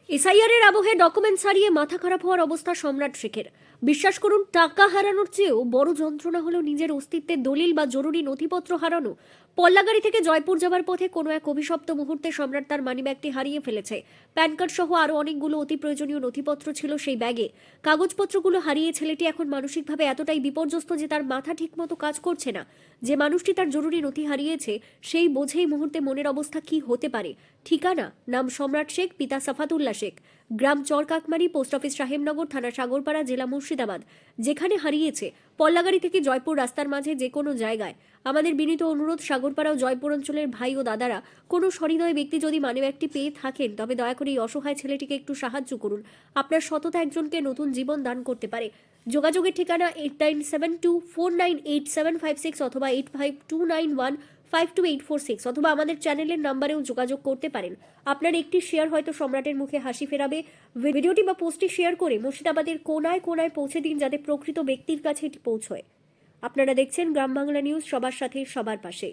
SIR এর আবহে documents হারিয়ে মাথা খারাপ হওয়ার অবস্থা সম্রাট শেখের। বিশ্বাস করুন, টাকা হারানোর চেয়েও বড় যন্ত্রণা হলো নিজের অস্তিত্বের দলিল বা জরুরি নথিপত্র হারানো। পল্লাগাড়ি থেকে জয়পুর যাবার পথে কোনো এক অভিশপ্ত মুহূর্তে সম্রাট তার মানিব্যাগটি হারিয়ে ফেলেছে। প্যান কার্ড সহ আরও অনেকগুলো অতি প্রয়োজনীয় নথিপত্র ছিল সেই ব্যাগে। কাগজপত্রগুলো হারিয়ে ছেলেটি এখন মানসিকভাবে এতটাই বিপর্যস্ত যে তার মাথা ঠিকমতো কাজ করছে না। যে মানুষটি তার জরুরি নথি হারিয়েছে সেই বোঝেই মুহূর্তে মনের অবস্থা কি হতে পারে। ঠিকানা: নাম সম্রাট শেখ, পিতা সাফাতুল্লাহ শেখ, গ্রাম চরকাকমারি, পোস্ট অফিস সাহেবনগর, থানা সাগরপাড়া, জেলা মুর্শিদাবাদ। যেখানে হারিয়েছে পল্লাগাড়ি থেকে জয়পুর রাস্তার মাঝে যে কোনো জায়গায়। আমাদের বিনীত অনুরোধ, সাগরপাড়া ও জয়পুর অঞ্চলের ভাই ও দাদারা, কোনো সহৃদয় ব্যক্তি যদি মানিব্যাগটি পেয়ে থাকেন তবে দয়া করে এই অসহায় ছেলেটিকে একটু সাহায্য করুন। আপনার সততা একজনকে নতুন জীবন দান করতে পারে। যোগাযোগের ঠিকানা 8972498756 অথবা 8529152846 অথবা আমাদের চ্যানেলের নাম্বারেও যোগাযোগ করতে পারেন। আপনার একটি শেয়ার হয়তো সম্রাটের মুখে হাসি ফেরাবে। ভিডিওটি বা পোস্টটি শেয়ার করে মুর্শিদাবাদের কোনায় কোনায় পৌঁছে দিন, যাতে প্রকৃত ব্যক্তির কাছে এটি পৌঁছয়। আপনারা দেখছেন গ্রাম বাংলা নিউজ, সবার সাথে সবার পাশে।